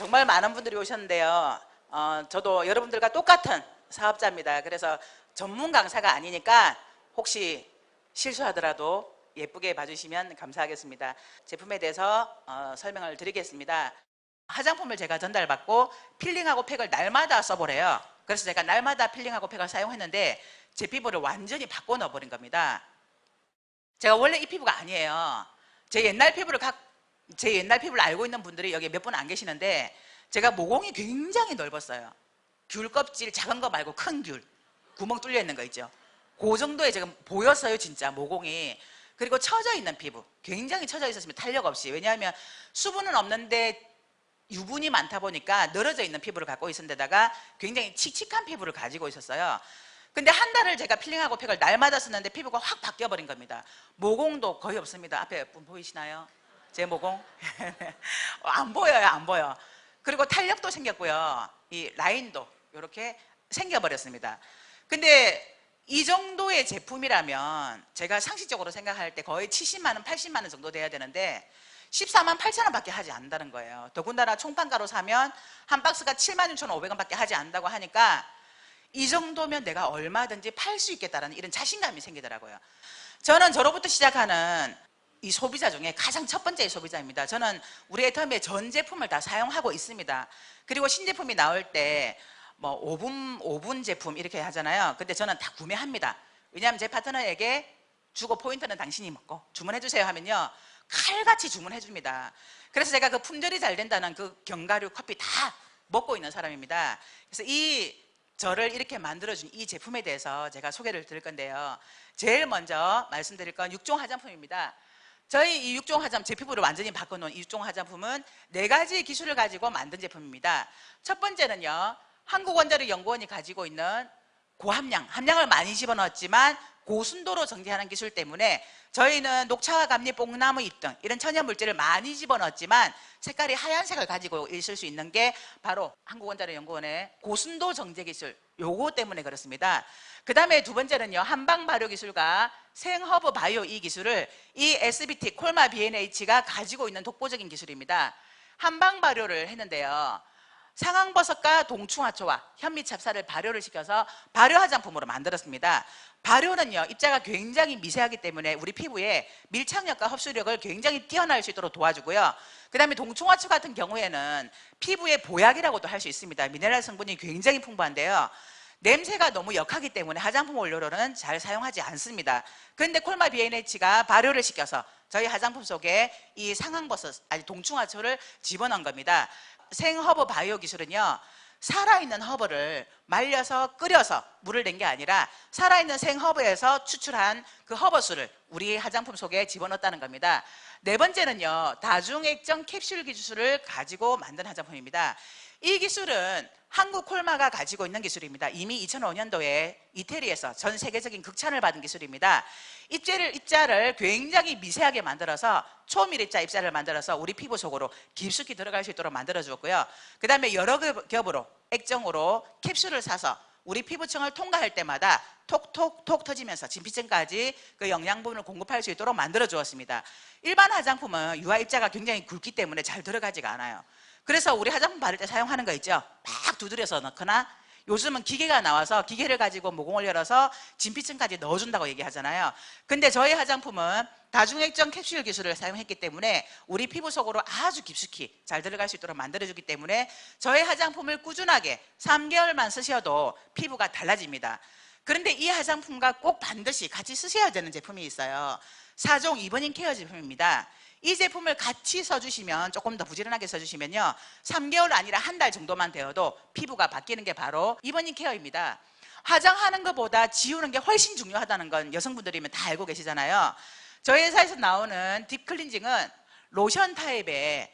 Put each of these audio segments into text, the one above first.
정말 많은 분들이 오셨는데요. 저도 여러분들과 똑같은 사업자입니다. 그래서 전문 강사가 아니니까 혹시 실수하더라도 예쁘게 봐주시면 감사하겠습니다. 제품에 대해서 설명을 드리겠습니다. 화장품을 제가 전달받고 필링하고 팩을 날마다 써보래요. 그래서 제가 날마다 필링하고 팩을 사용했는데 제 피부를 완전히 바꿔 넣어버린 겁니다. 제가 원래 이 피부가 아니에요. 제 옛날 피부를 알고 있는 분들이 여기 몇 분 안 계시는데 제가 모공이 굉장히 넓었어요. 귤 껍질 작은 거 말고 큰 귤, 구멍 뚫려 있는 거 있죠. 그 정도에 지금 보였어요, 진짜 모공이. 그리고 처져 있는 피부, 굉장히 처져 있었으면 탄력 없이. 왜냐하면 수분은 없는데 유분이 많다 보니까 늘어져 있는 피부를 갖고 있은 데다가 굉장히 칙칙한 피부를 가지고 있었어요. 근데 한 달을 제가 필링하고 팩을 날마다 썼는데 피부가 확 바뀌어 버린 겁니다. 모공도 거의 없습니다. 앞에 분 보이시나요? 제 모공? 안 보여요, 안 보여. 그리고 탄력도 생겼고요. 이 라인도 이렇게 생겨버렸습니다. 근데 이 정도의 제품이라면 제가 상식적으로 생각할 때 거의 70만 원, 80만 원 정도 돼야 되는데 14만 8천 원밖에 하지 않는다는 거예요. 더군다나 총판가로 사면 한 박스가 76,500원 밖에 하지 않는다고 하니까 이 정도면 내가 얼마든지 팔 수 있겠다라는 이런 자신감이 생기더라고요. 저는 저로부터 시작하는 이 소비자 중에 가장 첫 번째 소비자입니다. 저는 우리 애터미의 전 제품을 다 사용하고 있습니다. 그리고 신제품이 나올 때 뭐 5분 제품 이렇게 하잖아요. 근데 저는 다 구매합니다. 왜냐하면 제 파트너에게 주고 포인트는 당신이 먹고 주문해 주세요 하면요 칼같이 주문해 줍니다. 그래서 제가 그 품절이 잘 된다는 그 견과류 커피 다 먹고 있는 사람입니다. 그래서 이 저를 이렇게 만들어준 이 제품에 대해서 제가 소개를 드릴 건데요. 제일 먼저 말씀드릴 건 6종 화장품입니다. 저희 이 6종 화장품, 제 피부를 완전히 바꿔놓은 이 6종 화장품은 4가지 기술을 가지고 만든 제품입니다. 첫 번째는요, 한국원자력연구원이 가지고 있는 고함량, 함량을 많이 집어넣었지만 고순도로 정제하는 기술 때문에 저희는 녹차와 감리, 뽕나무 잎 등 이런 천연물질을 많이 집어넣었지만 색깔이 하얀색을 가지고 있을 수 있는 게 바로 한국원자력연구원의 고순도 정제 기술, 요거 때문에 그렇습니다. 그 다음에 두 번째는요, 한방 발효 기술과 생허브 바이오 이 기술을 이 SBT 콜마 BNH가 가지고 있는 독보적인 기술입니다. 한방 발효를 했는데요, 상황버섯과 동충하초와 현미 찹쌀을 발효를 시켜서 발효 화장품으로 만들었습니다. 발효는요, 입자가 굉장히 미세하기 때문에 우리 피부에 밀착력과 흡수력을 굉장히 뛰어날 수 있도록 도와주고요. 그 다음에 동충하초 같은 경우에는 피부의 보약이라고도 할 수 있습니다. 미네랄 성분이 굉장히 풍부한데요, 냄새가 너무 역하기 때문에 화장품 원료로는 잘 사용하지 않습니다. 그런데 콜마 BNH가 발효를 시켜서 저희 화장품 속에 이 상황버섯, 아니 동충하초를 집어넣은 겁니다. 생허브 바이오 기술은요, 살아있는 허브를 말려서 끓여서 물을 낸 게 아니라 살아있는 생허브에서 추출한 그 허브수를 우리 화장품 속에 집어넣었다는 겁니다. 네 번째는요, 다중액정 캡슐 기술을 가지고 만든 화장품입니다. 이 기술은 한국 콜마가 가지고 있는 기술입니다. 이미 2005년도에 이태리에서 전 세계적인 극찬을 받은 기술입니다. 입자를 굉장히 미세하게 만들어서 초밀입자 입자를 만들어서 우리 피부 속으로 깊숙이 들어갈 수 있도록 만들어 주었고요. 그 다음에 여러 겹으로 액정으로 캡슐을 사서 우리 피부층을 통과할 때마다 톡톡톡 터지면서 진피층까지 그 영양분을 공급할 수 있도록 만들어 주었습니다. 일반 화장품은 유화 입자가 굉장히 굵기 때문에 잘 들어가지가 않아요. 그래서 우리 화장품 바를 때 사용하는 거 있죠, 막 두드려서 넣거나, 요즘은 기계가 나와서 기계를 가지고 모공을 열어서 진피층까지 넣어준다고 얘기하잖아요. 근데 저희 화장품은 다중액정 캡슐 기술을 사용했기 때문에 우리 피부 속으로 아주 깊숙이 잘 들어갈 수 있도록 만들어주기 때문에 저희 화장품을 꾸준하게 3개월만 쓰셔도 피부가 달라집니다. 그런데 이 화장품과 꼭 반드시 같이 쓰셔야 되는 제품이 있어요. 4종 이버닝 케어 제품입니다. 이 제품을 같이 써주시면, 조금 더 부지런하게 써주시면요, 3개월 아니라 한 달 정도만 되어도 피부가 바뀌는 게 바로 이버닝 케어입니다. 화장하는 것보다 지우는 게 훨씬 중요하다는 건 여성분들이면 다 알고 계시잖아요. 저희 회사에서 나오는 딥클렌징은 로션 타입의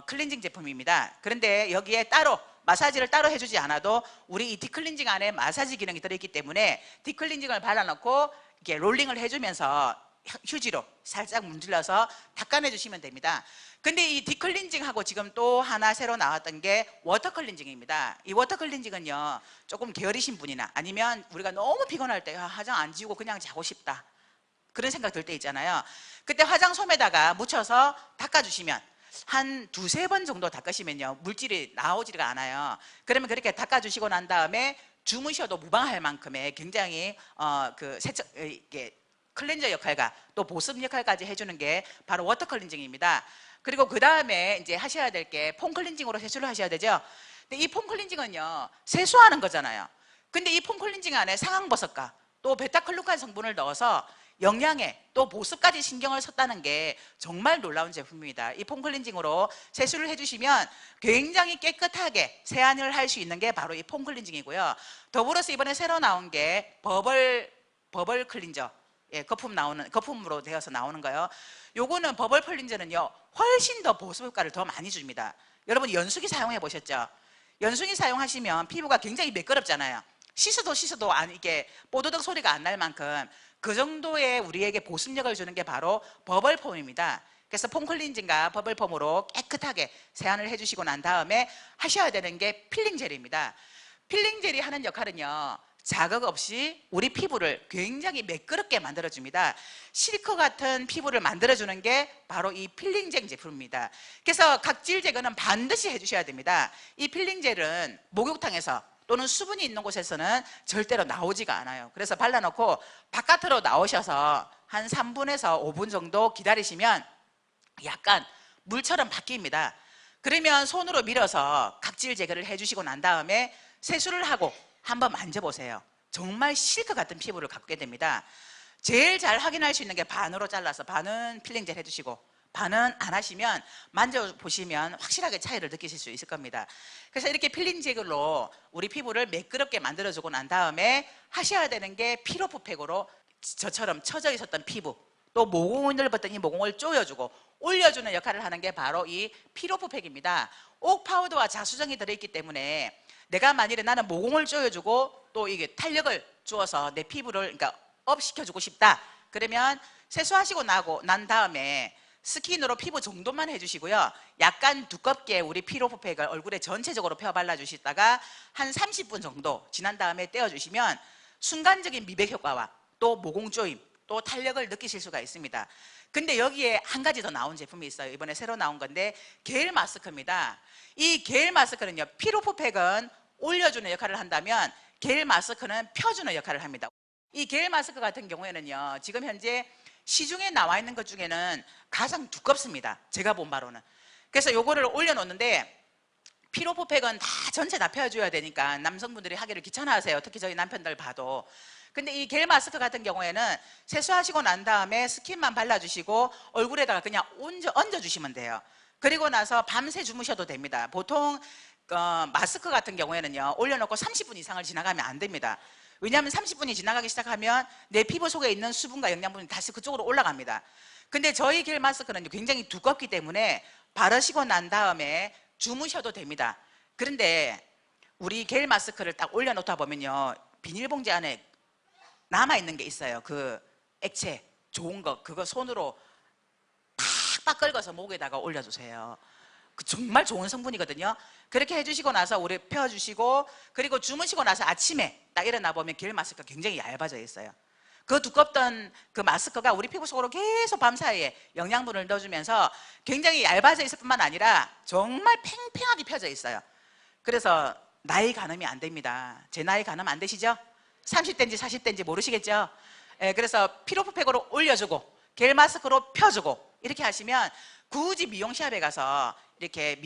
클렌징 제품입니다. 그런데 여기에 따로 마사지를 따로 해주지 않아도 우리 이 딥클렌징 안에 마사지 기능이 들어있기 때문에 딥클렌징을 발라놓고 이렇게 롤링을 해주면서 휴지로 살짝 문질러서 닦아내 주시면 됩니다. 근데 이 딥클렌징하고 지금 또 하나 새로 나왔던 게 워터 클렌징입니다. 이 워터 클렌징은요, 조금 게으르신 분이나 아니면 우리가 너무 피곤할 때 화장 안 지우고 그냥 자고 싶다, 그런 생각 들 때 있잖아요. 그때 화장솜에다가 묻혀서 닦아주시면 한 두세 번 정도 닦으시면요 물질이 나오지가 않아요. 그러면 그렇게 닦아주시고 난 다음에 주무셔도 무방할 만큼의 굉장히 그 세척 이게 클렌저 역할과 또 보습 역할까지 해주는 게 바로 워터 클렌징입니다. 그리고 그 다음에 이제 하셔야 될 게 폼 클렌징으로 세수를 하셔야 되죠. 근데 이 폼 클렌징은요 세수하는 거잖아요. 근데 이 폼 클렌징 안에 상황버섯과 또 베타클루칸 성분을 넣어서 영양에 또 보습까지 신경을 썼다는 게 정말 놀라운 제품입니다. 이 폼 클렌징으로 세수를 해주시면 굉장히 깨끗하게 세안을 할 수 있는 게 바로 이 폼 클렌징이고요. 더불어서 이번에 새로 나온 게 버벌 클린저, 예, 거품으로 되어서 나오는 거요. 요거는 버벌 클린저는요 훨씬 더 보습 효과를 더 많이 줍니다. 여러분 연수기 사용해 보셨죠? 연수기 사용하시면 피부가 굉장히 매끄럽잖아요. 씻어도 이게 뽀드득 소리가 안 날 만큼 그 정도의 우리에게 보습력을 주는 게 바로 버벌폼입니다. 그래서 폼 클렌징과 버벌폼으로 깨끗하게 세안을 해주시고 난 다음에 하셔야 되는 게 필링 젤입니다. 필링 젤이 하는 역할은요 자극 없이 우리 피부를 굉장히 매끄럽게 만들어줍니다. 실크 같은 피부를 만들어주는 게 바로 이 필링젤 제품입니다. 그래서 각질 제거는 반드시 해주셔야 됩니다. 이 필링젤은 목욕탕에서 또는 수분이 있는 곳에서는 절대로 나오지가 않아요. 그래서 발라놓고 바깥으로 나오셔서 한 3분에서 5분 정도 기다리시면 약간 물처럼 바뀝니다. 그러면 손으로 밀어서 각질 제거를 해주시고 난 다음에 세수를 하고 한번 만져보세요. 정말 실크 같은 피부를 갖게 됩니다. 제일 잘 확인할 수 있는 게 반으로 잘라서 반은 필링젤 해주시고 반은 안 하시면 만져보시면 확실하게 차이를 느끼실 수 있을 겁니다. 그래서 이렇게 필링젤로 우리 피부를 매끄럽게 만들어주고 난 다음에 하셔야 되는 게 피로프팩으로 저처럼 처져 있었던 피부 또 모공을 넓었던 이 모공을 조여주고 올려주는 역할을 하는 게 바로 이 피로프팩입니다. 옥 파우더와 자수정이 들어있기 때문에 내가 만일에 나는 모공을 조여주고 또 이게 탄력을 주어서 내 피부를 그러니까 업 시켜주고 싶다. 그러면 세수하시고 난 다음에 스킨으로 피부 정도만 해주시고요. 약간 두껍게 우리 피로프팩을 얼굴에 전체적으로 펴 발라주시다가 한 30분 정도 지난 다음에 떼어주시면 순간적인 미백 효과와 또 모공 조임, 또 탄력을 느끼실 수가 있습니다. 근데 여기에 한 가지 더 나온 제품이 있어요. 이번에 새로 나온 건데 겔 마스크입니다. 이 겔 마스크는요. 피로프팩은 올려주는 역할을 한다면 겔 마스크는 펴주는 역할을 합니다. 이 겔 마스크 같은 경우에는요. 지금 현재 시중에 나와 있는 것 중에는 가장 두껍습니다. 제가 본 바로는. 그래서 요거를 올려놓는데 피로프팩은 전체 다 펴줘야 되니까 남성분들이 하기를 귀찮아하세요. 특히 저희 남편들 봐도. 근데 이 겔 마스크 같은 경우에는 세수하시고 난 다음에 스킨만 발라주시고 얼굴에다가 그냥 얹어주시면 돼요. 그리고 나서 밤새 주무셔도 됩니다. 보통 마스크 같은 경우에는요 올려놓고 30분 이상을 지나가면 안 됩니다. 왜냐하면 30분이 지나가기 시작하면 내 피부 속에 있는 수분과 영양분이 다시 그쪽으로 올라갑니다. 근데 저희 겔 마스크는 굉장히 두껍기 때문에 바르시고 난 다음에 주무셔도 됩니다. 그런데 우리 겔 마스크를 딱 올려놓다 보면요 비닐봉지 안에 남아있는 게 있어요. 그 액체 좋은 거 그거 손으로 팍팍 긁어서 목에다가 올려주세요. 그 정말 좋은 성분이거든요. 그렇게 해주시고 나서 우리 펴주시고 그리고 주무시고 나서 아침에 딱 일어나 보면 겔 마스크가 굉장히 얇아져 있어요. 그 두껍던 그 마스크가 우리 피부 속으로 계속 밤사이에 영양분을 넣어주면서 굉장히 얇아져 있을 뿐만 아니라 정말 팽팽하게 펴져 있어요. 그래서 나이 가늠이 안 됩니다. 제 나이 가늠 안 되시죠? 30대인지 40대인지 모르시겠죠? 예, 그래서 피로프팩으로 올려주고 겔 마스크로 펴주고 이렇게 하시면 굳이 미용샵에 가서 이렇게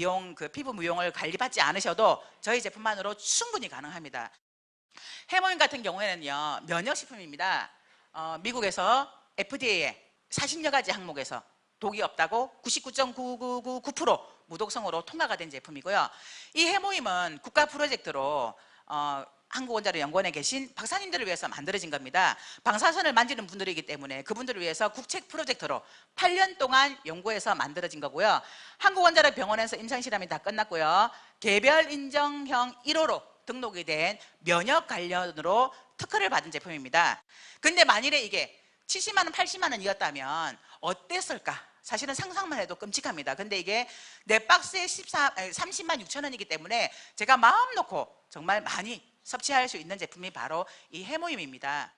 피부 미용을 관리받지 않으셔도 저희 제품만으로 충분히 가능합니다. 해모임 같은 경우에는요 면역식품입니다. 미국에서 FDA에 40여 가지 항목에서 독이 없다고 99.9999% 무독성으로 통과가 된 제품이고요. 이 해모임은 국가 프로젝트로 한국원자로연구원에 계신 박사님들을 위해서 만들어진 겁니다. 방사선을 만지는 분들이기 때문에 그분들을 위해서 국책 프로젝트로 8년 동안 연구해서 만들어진 거고요. 한국원자로병원에서 임상실험이 다 끝났고요. 개별 인정형 1호로 등록이 된 면역 관련으로 특허를 받은 제품입니다. 근데 만일에 이게 70만 원, 80만 원이었다면 어땠을까? 사실은 상상만 해도 끔찍합니다. 근데 이게 내 박스에 30만 6천 원이기 때문에 제가 마음 놓고 정말 많이 섭취할 수 있는 제품이 바로 이 해모임입니다.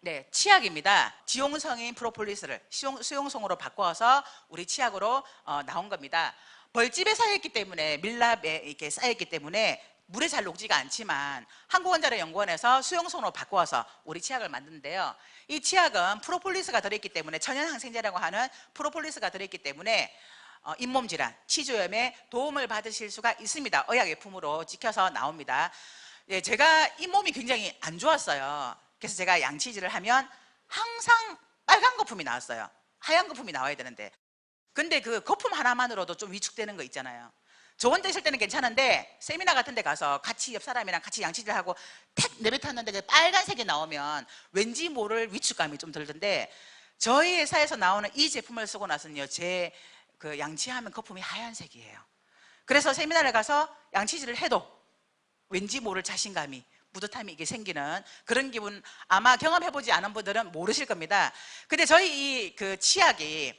네, 치약입니다. 지용성인 프로폴리스를 수용성으로 바꿔서 우리 치약으로 나온 겁니다. 벌집에 쌓여있기 때문에, 밀랍에 이렇게 쌓여있기 때문에 물에 잘 녹지가 않지만 한국원자력연구원에서 수용성으로 바꿔서 우리 치약을 만드는데요. 이 치약은 프로폴리스가 들어있기 때문에, 천연항생제라고 하는 프로폴리스가 들어있기 때문에 잇몸 질환, 치조염에 도움을 받으실 수가 있습니다. 의약예품으로 찍혀서 나옵니다. 예, 제가 잇몸이 굉장히 안 좋았어요. 그래서 제가 양치질을 하면 항상 빨간 거품이 나왔어요. 하얀 거품이 나와야 되는데, 근데 그 거품 하나만으로도 좀 위축되는 거 있잖아요. 저 혼자 있을 때는 괜찮은데 세미나 같은 데 가서 같이 옆 사람이랑 같이 양치질 하고 탁 내뱉었는데 그 빨간색이 나오면 왠지 모를 위축감이 좀 들던데, 저희 회사에서 나오는 이 제품을 쓰고 나서는요, 제 그 양치하면 거품이 하얀색이에요. 그래서 세미나를 가서 양치질을 해도 왠지 모를 자신감이, 뿌듯함이 이게 생기는 그런 기분, 아마 경험해보지 않은 분들은 모르실 겁니다. 근데 저희 이 그 치약이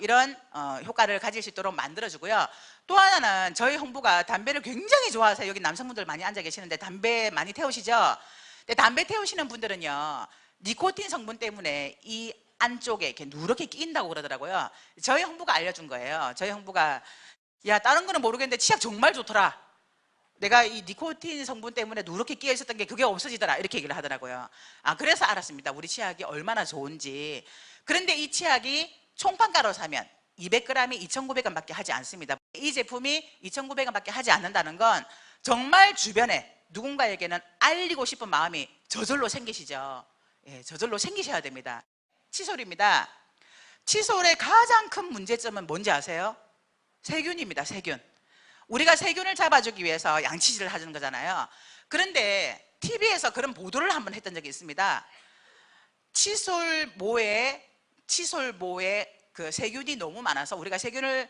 이런 효과를 가질 수 있도록 만들어주고요. 또 하나는 저희 홍보가 담배를 굉장히 좋아하세요. 여기 남성분들 많이 앉아 계시는데 담배 많이 태우시죠? 근데 담배 태우시는 분들은요, 니코틴 성분 때문에 이 안쪽에 이렇게 누렇게 끼인다고 그러더라고요. 저희 홍보가 알려준 거예요. 저희 홍보가, 야, 다른 거는 모르겠는데 치약 정말 좋더라. 내가 이 니코틴 성분 때문에 누렇게 끼어 있었던 게 그게 없어지더라, 이렇게 얘기를 하더라고요. 그래서 알았습니다. 우리 치약이 얼마나 좋은지. 그런데 이 치약이 총판가로 사면 200g이 2,900원 밖에 하지 않습니다. 이 제품이 2,900원 밖에 하지 않는다는 건 정말 주변에 누군가에게는 알리고 싶은 마음이 저절로 생기시죠. 예, 저절로 생기셔야 됩니다. 칫솔입니다. 칫솔의 가장 큰 문제점은 뭔지 아세요? 세균입니다. 세균. 우리가 세균을 잡아주기 위해서 양치질을 하는 거잖아요. 그런데 TV에서 그런 보도를 한번 했던 적이 있습니다. 칫솔모에 그 세균이 너무 많아서 우리가 세균을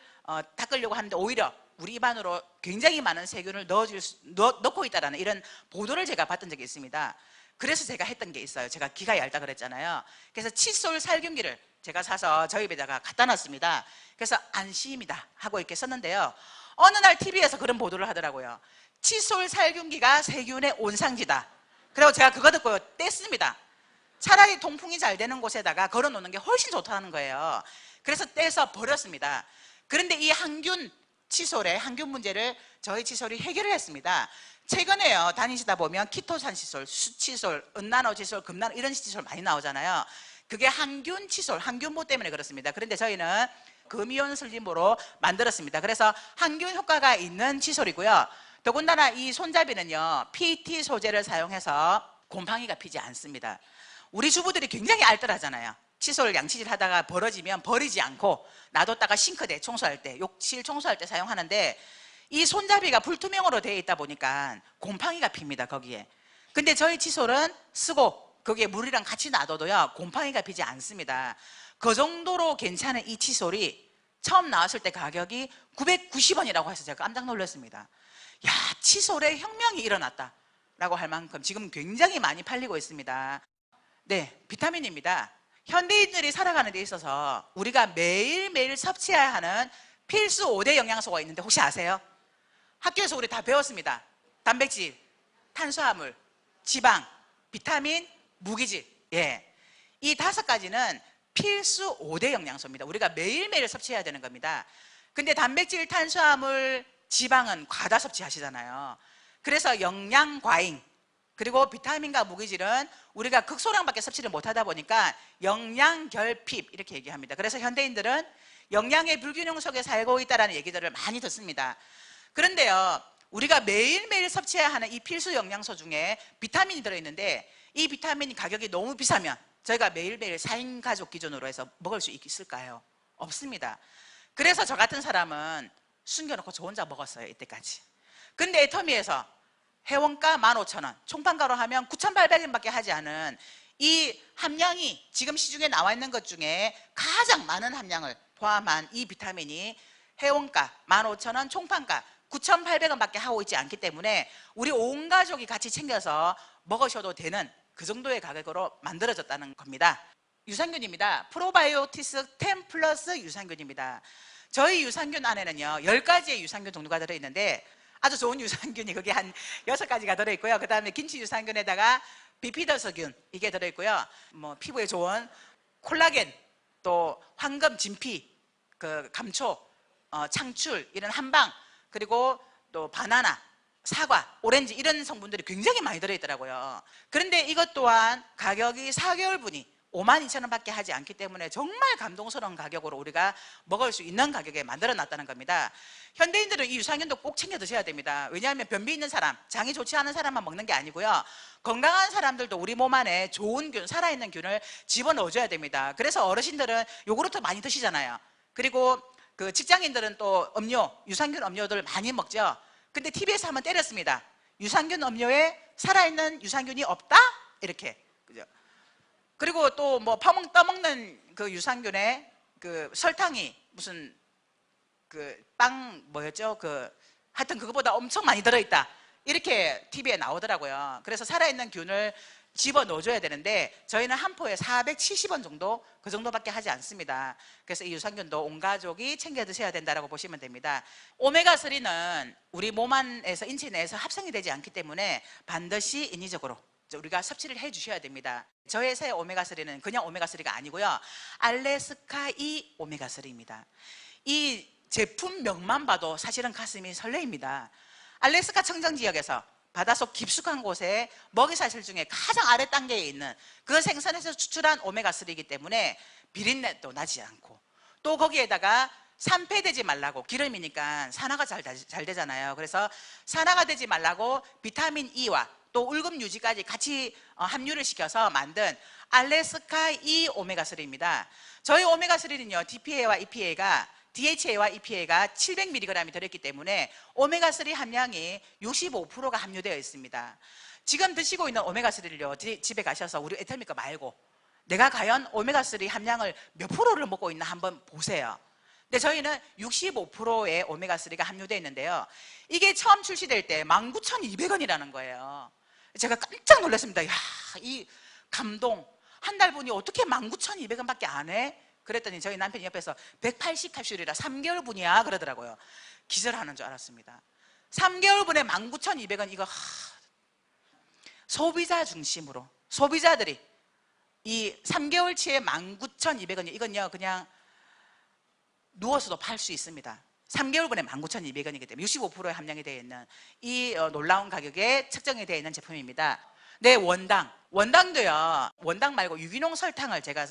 닦으려고 하는데 오히려 우리 입안으로 굉장히 많은 세균을 넣고 있다는 이런 보도를 제가 봤던 적이 있습니다. 그래서 제가 했던 게 있어요. 제가 기가 얇다 그랬잖아요. 그래서 칫솔 살균기를 제가 사서 저희 집에다가 갖다 놨습니다. 그래서 안심이다 하고 이렇게 썼는데요, 어느 날 TV에서 그런 보도를 하더라고요. 칫솔 살균기가 세균의 온상지다. 그리고 제가 그거 듣고 뗐습니다. 차라리 통풍이 잘 되는 곳에다가 걸어 놓는 게 훨씬 좋다는 거예요. 그래서 떼서 버렸습니다. 그런데 이 항균 칫솔의 항균 문제를 저희 칫솔이 해결을 했습니다. 최근에요, 다니시다 보면 키토산 칫솔, 수칫솔, 은나노 칫솔, 금나노 이런 칫솔 많이 나오잖아요. 그게 항균 칫솔, 항균모 때문에 그렇습니다. 그런데 저희는 금이온 슬림모로 만들었습니다. 그래서 항균 효과가 있는 칫솔이고요. 더군다나 이 손잡이는요, PT 소재를 사용해서 곰팡이가 피지 않습니다. 우리 주부들이 굉장히 알뜰하잖아요. 칫솔 양치질 하다가 벌어지면 버리지 않고 놔뒀다가 싱크대 청소할 때, 욕실 청소할 때 사용하는데, 이 손잡이가 불투명으로 되어 있다 보니까 곰팡이가 핍니다, 거기에. 근데 저희 칫솔은 쓰고 거기에 물이랑 같이 놔둬도요, 곰팡이가 피지 않습니다. 그 정도로 괜찮은 이 칫솔이 처음 나왔을 때 가격이 990원이라고 해서 제가 깜짝 놀랐습니다. 야, 칫솔에 혁명이 일어났다 라고 할 만큼 지금 굉장히 많이 팔리고 있습니다. 네, 비타민입니다. 현대인들이 살아가는 데 있어서 우리가 매일매일 섭취해야 하는 필수 5대 영양소가 있는데 혹시 아세요? 학교에서 우리 다 배웠습니다. 단백질, 탄수화물, 지방, 비타민, 무기질. 예, 이 5가지는 필수 5대 영양소입니다. 우리가 매일매일 섭취해야 되는 겁니다. 근데 단백질, 탄수화물, 지방은 과다 섭취하시잖아요. 그래서 영양 과잉, 그리고 비타민과 무기질은 우리가 극소량밖에 섭취를 못하다 보니까 영양 결핍 이렇게 얘기합니다. 그래서 현대인들은 영양의 불균형 속에 살고 있다는 얘기들을 많이 듣습니다. 그런데요, 우리가 매일매일 섭취해야 하는 이 필수 영양소 중에 비타민이 들어있는데, 이 비타민 가격이 너무 비싸면 저희가 매일매일 4인 가족 기준으로 해서 먹을 수 있을까요? 없습니다. 그래서 저 같은 사람은 숨겨놓고 저 혼자 먹었어요, 이때까지. 근데 애터미에서 회원가 15,000원, 총판가로 하면 9,800원밖에 하지 않은 이 함량이 지금 시중에 나와 있는 것 중에 가장 많은 함량을 포함한 이 비타민이 회원가 15,000원, 총판가 9,800원밖에 하고 있지 않기 때문에 우리 온 가족이 같이 챙겨서 먹으셔도 되는 그 정도의 가격으로 만들어졌다는 겁니다. 유산균입니다. 프로바이오티스 10 플러스 유산균입니다. 저희 유산균 안에는요, 10가지의 유산균 종류가 들어있는데 아주 좋은 유산균이 거기 한 6가지가 들어있고요. 그 다음에 김치 유산균에다가 비피더스균 이게 들어있고요. 뭐 피부에 좋은 콜라겐, 또 황금, 진피, 그 감초, 창출 이런 한방, 그리고 또 바나나, 사과, 오렌지 이런 성분들이 굉장히 많이 들어있더라고요. 그런데 이것 또한 가격이 4개월분이 52,000원밖에 하지 않기 때문에 정말 감동스러운 가격으로 우리가 먹을 수 있는 가격에 만들어 놨다는 겁니다. 현대인들은 이 유산균도 꼭 챙겨 드셔야 됩니다. 왜냐하면 변비 있는 사람, 장이 좋지 않은 사람만 먹는 게 아니고요. 건강한 사람들도 우리 몸 안에 좋은 균, 살아있는 균을 집어넣어줘야 됩니다. 그래서 어르신들은 요구르트 많이 드시잖아요. 그리고 그 직장인들은 또 음료, 유산균 음료들 많이 먹죠. 근데 TV에서 한번 때렸습니다. 유산균 음료에 살아있는 유산균이 없다? 이렇게. 그죠? 그리고 또 뭐 떠먹는 그 유산균에 그 설탕이 무슨 그 빵 뭐였죠? 그 하여튼 그거보다 엄청 많이 들어있다. 이렇게 TV에 나오더라고요. 그래서 살아있는 균을 집어 넣어줘야 되는데 저희는 한 포에 470원 정도, 그 정도밖에 하지 않습니다. 그래서 이 유산균도 온 가족이 챙겨 드셔야 된다고 보시면 됩니다. 오메가3는 우리 몸 안에서, 인체 내에서 합성이 되지 않기 때문에 반드시 인위적으로 우리가 섭취를 해 주셔야 됩니다. 저희 회사의 오메가3는 그냥 오메가3가 아니고요, 알래스카2 오메가3입니다. 이 제품명만 봐도 사실은 가슴이 설레입니다. 알래스카 청정지역에서 바닷속 깊숙한 곳에 먹이사슬 중에 가장 아래 단계에 있는 그 생선에서 추출한 오메가3이기 때문에 비린내도 나지 않고, 또 거기에다가 산패되지 말라고, 기름이니까 산화가 잘 되잖아요. 그래서 산화가 되지 말라고 비타민 E와 또 울금 유지까지 같이 함유를 시켜서 만든 알래스카2 오메가3입니다. 저희 오메가3는요, DHA와 EPA가 700mg이 들어있기 때문에 오메가3 함량이 65%가 함유되어 있습니다. 지금 드시고 있는 오메가3를요, 집에 가셔서 우리 애터미 거 말고 내가 과연 오메가3 함량을 몇 프로를 먹고 있나 한번 보세요. 근데 저희는 65%의 오메가3가 함유되어 있는데요, 이게 처음 출시될 때 19,200원이라는 거예요. 제가 깜짝 놀랐습니다. 야, 이 감동. 한 달 분이 어떻게 19,200원밖에 안 해? 그랬더니 저희 남편이 옆에서 180캡슐이라 3개월 분이야 그러더라고요. 기절하는 줄 알았습니다. 3개월 분에 19,200원, 이거 소비자 중심으로 소비자들이 이 3개월치에 19,200원, 이건요 그냥 누워서도 팔 수 있습니다. 3개월분에 19,200원이기 때문에 65%의 함량이 되어 있는 이 놀라운 가격에 책정이 되어 있는 제품입니다. 네, 원당도요, 원당 말고 유기농 설탕을 제가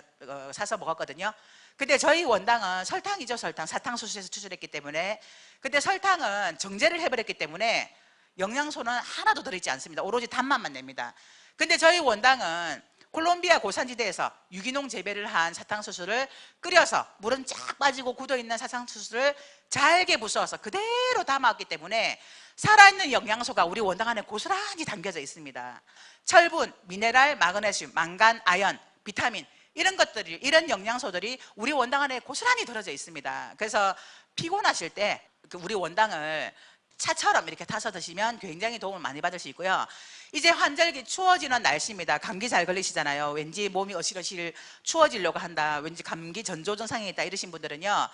사서 먹었거든요. 근데 저희 원당은 설탕이죠, 설탕. 사탕수수에서 추출했기 때문에. 근데 설탕은 정제를 해버렸기 때문에 영양소는 하나도 들어있지 않습니다. 오로지 단맛만 냅니다. 근데 저희 원당은 콜롬비아 고산지대에서 유기농 재배를 한 사탕수수를 끓여서 물은 쫙 빠지고 굳어있는 사탕수수를 잘게 부숴서 그대로 담아왔기 때문에 살아있는 영양소가 우리 원당 안에 고스란히 담겨져 있습니다. 철분, 미네랄, 마그네슘, 망간, 아연, 비타민 이런 것들이, 이런 영양소들이 우리 원당 안에 고스란히 들어져 있습니다. 그래서 피곤하실 때 우리 원당을 차처럼 이렇게 타서 드시면 굉장히 도움을 많이 받을 수 있고요. 이제 환절기 추워지는 날씨입니다. 감기 잘 걸리시잖아요. 왠지 몸이 어실어실 추워지려고 한다, 왠지 감기 전조 증상이 있다 이러신 분들은요,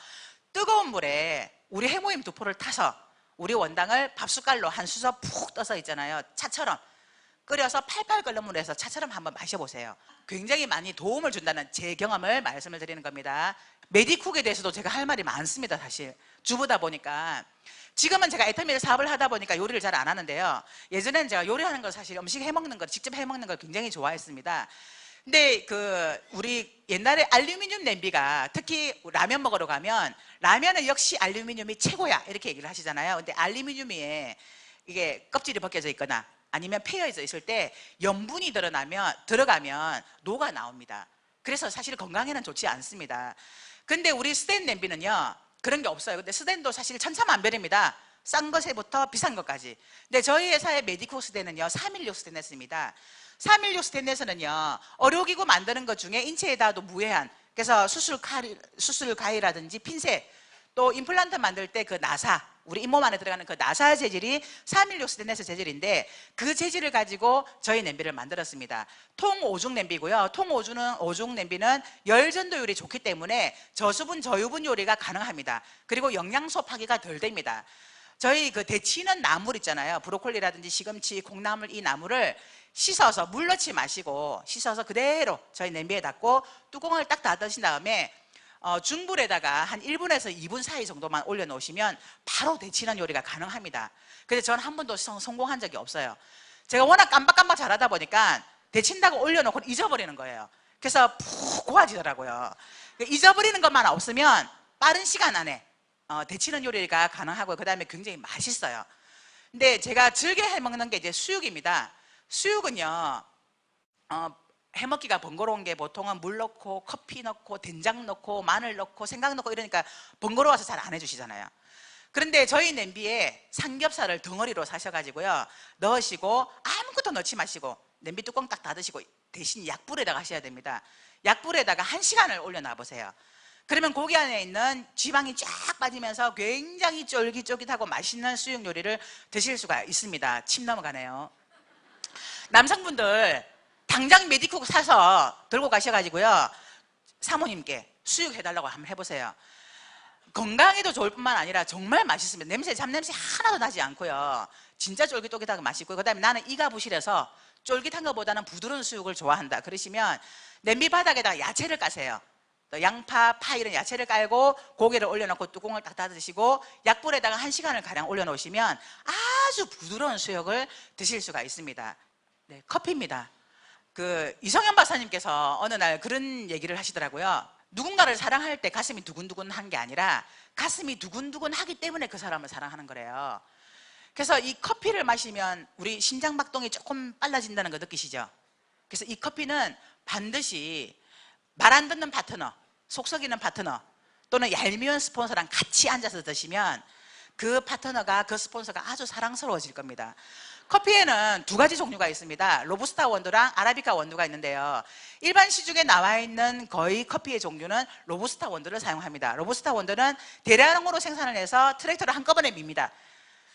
뜨거운 물에 우리 해모임 2포를 타서 우리 원당을 밥숟갈로 한 수저 푹 떠서 있잖아요, 차처럼 끓여서 팔팔 끓는 물에서 차처럼 한번 마셔보세요. 굉장히 많이 도움을 준다는 제 경험을 말씀을 드리는 겁니다. 메디쿡에 대해서도 제가 할 말이 많습니다. 사실 주부다 보니까. 지금은 제가 애터미를 사업을 하다 보니까 요리를 잘 안 하는데요, 예전에는 제가 요리하는 거, 사실 음식 해먹는 거, 직접 해먹는 걸 굉장히 좋아했습니다. 근데 우리 옛날에 알루미늄 냄비가, 특히 라면 먹으러 가면 라면은 역시 알루미늄이 최고야 이렇게 얘기를 하시잖아요. 근데 알루미늄에 이게 껍질이 벗겨져 있거나 아니면 패여져 있을 때 염분이 들어가면 녹아 나옵니다. 그래서 사실 건강에는 좋지 않습니다. 근데 우리 스텐 냄비는요, 그런 게 없어요. 근데 스텐도 사실 천차만별입니다. 싼 것에부터 비싼 것까지. 근데 저희 회사의 메디코 스텐은요, 316 스테인레스입니다. 316 스테인레스는요, 의료기구 만드는 것 중에 인체에다도 무해한, 그래서 수술 가위라든지 핀셋, 또 임플란트 만들 때 그 나사, 우리 잇몸 안에 들어가는 그 나사 재질이 316 스테인레스 재질인데, 그 재질을 가지고 저희 냄비를 만들었습니다. 통오중 냄비고요. 오중 냄비는 열전도율이 좋기 때문에 저수분 저유분 요리가 가능합니다. 그리고 영양소 파괴가 덜 됩니다. 저희 그 데치는 나물 있잖아요. 브로콜리라든지 시금치, 콩나물 이 나물을 씻어서 물 넣지 마시고 씻어서 그대로 저희 냄비에 닫고 뚜껑을 딱 닫으신 다음에 중불에다가 한 1분에서 2분 사이 정도만 올려놓으시면 바로 데치는 요리가 가능합니다. 근데 저는 한 번도 성공한 적이 없어요. 제가 워낙 깜박깜박 잘하다 보니까 데친다고 올려놓고 잊어버리는 거예요. 그래서 푹 고아지더라고요. 잊어버리는 것만 없으면 빠른 시간 안에 데치는 요리가 가능하고요. 그 다음에 굉장히 맛있어요. 근데 제가 즐겨 해먹는 게 이제 수육입니다. 수육은요, 해먹기가 번거로운 게 보통은 물 넣고 커피 넣고 된장 넣고 마늘 넣고 생강 넣고 이러니까 번거로워서 잘 안 해주시잖아요. 그런데 저희 냄비에 삼겹살을 덩어리로 사셔가지고요, 넣으시고 아무것도 넣지 마시고 냄비 뚜껑 딱 닫으시고 대신 약불에다가 하셔야 됩니다. 약불에다가 1시간을 올려놔 보세요. 그러면 고기 안에 있는 지방이 쫙 빠지면서 굉장히 쫄깃쫄깃하고 맛있는 수육 요리를 드실 수가 있습니다. 침 넘어가네요. 남성분들 당장 메디쿡 사서 들고 가셔가지고요, 사모님께 수육 해달라고 한번 해보세요. 건강에도 좋을 뿐만 아니라 정말 맛있습니다. 잡냄새 하나도 나지 않고요, 진짜 쫄깃쫄깃하고 맛있고요. 그 다음에 나는 이가 부실해서 쫄깃한 것보다는 부드러운 수육을 좋아한다 그러시면 냄비 바닥에다가 야채를 까세요. 또 양파, 파 이런 야채를 깔고 고기를 올려놓고 뚜껑을 딱 닫으시고 약불에다가 1시간을 가량 올려놓으시면 아주 부드러운 수육을 드실 수가 있습니다. 네, 커피입니다. 그 이성현 박사님께서 어느 날 그런 얘기를 하시더라고요. 누군가를 사랑할 때 가슴이 두근두근한 게 아니라 가슴이 두근두근하기 때문에 그 사람을 사랑하는 거래요. 그래서 이 커피를 마시면 우리 심장박동이 조금 빨라진다는 거 느끼시죠? 그래서 이 커피는 반드시 말 안 듣는 파트너, 속 썩이는 파트너 또는 얄미운 스폰서랑 같이 앉아서 드시면 그 파트너가, 그 스폰서가 아주 사랑스러워질 겁니다. 커피에는 2가지 종류가 있습니다. 로부스타 원두랑 아라비카 원두가 있는데요, 일반 시중에 나와 있는 거의 커피의 종류는 로부스타 원두를 사용합니다. 로부스타 원두는 대량으로 생산을 해서 트랙터를 한꺼번에 밉니다.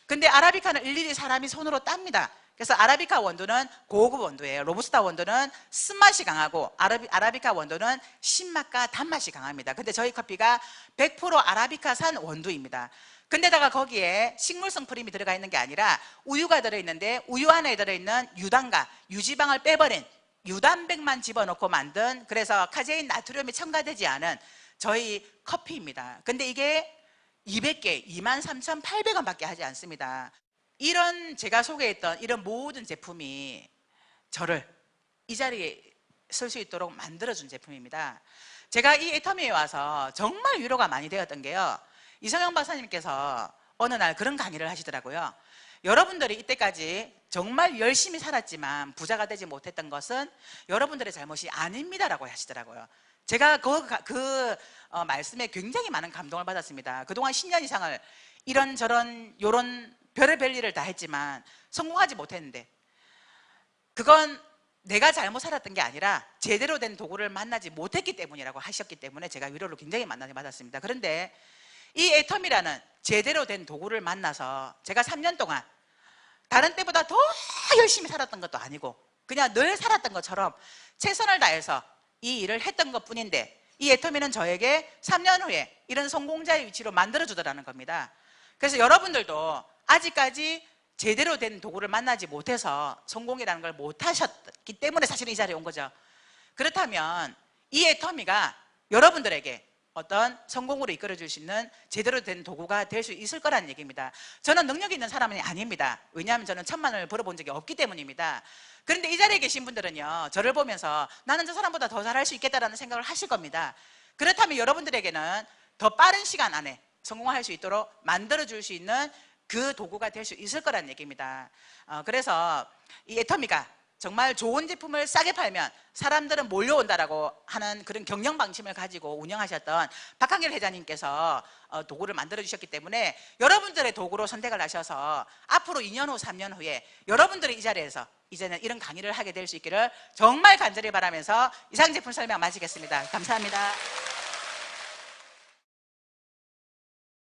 근데 아라비카는 일일이 사람이 손으로 땁니다. 그래서 아라비카 원두는 고급 원두예요. 로부스타 원두는 쓴맛이 강하고 아라비카 원두는 신맛과 단맛이 강합니다. 근데 저희 커피가 100% 아라비카산 원두입니다. 근데다가 거기에 식물성 프림이 들어가 있는 게 아니라 우유가 들어있는데 우유 안에 들어있는 유당과 유지방을 빼버린 유단백만 집어넣고 만든, 그래서 카제인 나트륨이 첨가되지 않은 저희 커피입니다. 근데 이게 200개 23,800원 밖에 하지 않습니다. 이런 제가 소개했던 이런 모든 제품이 저를 이 자리에 설 수 있도록 만들어준 제품입니다. 제가 이 애터미에 와서 정말 위로가 많이 되었던 게요, 이성현 박사님께서 어느 날 그런 강의를 하시더라고요. 여러분들이 이때까지 정말 열심히 살았지만 부자가 되지 못했던 것은 여러분들의 잘못이 아닙니다라고 하시더라고요. 제가 그 말씀에 굉장히 많은 감동을 받았습니다. 그동안 10년 이상을 이런저런 요런 별의별 일을 다 했지만 성공하지 못했는데 그건 내가 잘못 살았던 게 아니라 제대로 된 도구를 만나지 못했기 때문이라고 하셨기 때문에 제가 위로를 굉장히 많이 받았습니다. 그런데 이 애터미라는 제대로 된 도구를 만나서 제가 3년 동안 다른 때보다 더 열심히 살았던 것도 아니고 그냥 늘 살았던 것처럼 최선을 다해서 이 일을 했던 것 뿐인데, 이 애터미는 저에게 3년 후에 이런 성공자의 위치로 만들어주더라는 겁니다. 그래서 여러분들도 아직까지 제대로 된 도구를 만나지 못해서 성공이라는 걸 못하셨기 때문에 사실 이 자리에 온 거죠. 그렇다면 이 애터미가 여러분들에게 어떤 성공으로 이끌어줄 수 있는 제대로 된 도구가 될 수 있을 거라는 얘기입니다. 저는 능력이 있는 사람은 아닙니다. 왜냐하면 저는 1,000만 원을 벌어본 적이 없기 때문입니다. 그런데 이 자리에 계신 분들은요, 저를 보면서 나는 저 사람보다 더 잘할 수 있겠다라는 생각을 하실 겁니다. 그렇다면 여러분들에게는 더 빠른 시간 안에 성공할 수 있도록 만들어줄 수 있는 그 도구가 될 수 있을 거라는 얘기입니다. 그래서 이 애터미가 정말 좋은 제품을 싸게 팔면 사람들은 몰려온다라고 하는 그런 경영 방침을 가지고 운영하셨던 박한길 회장님께서 도구를 만들어 주셨기 때문에 여러분들의 도구로 선택을 하셔서 앞으로 2년 후 3년 후에 여러분들이 이 자리에서 이제는 이런 강의를 하게 될 수 있기를 정말 간절히 바라면서 이상 제품 설명 마치겠습니다. 감사합니다.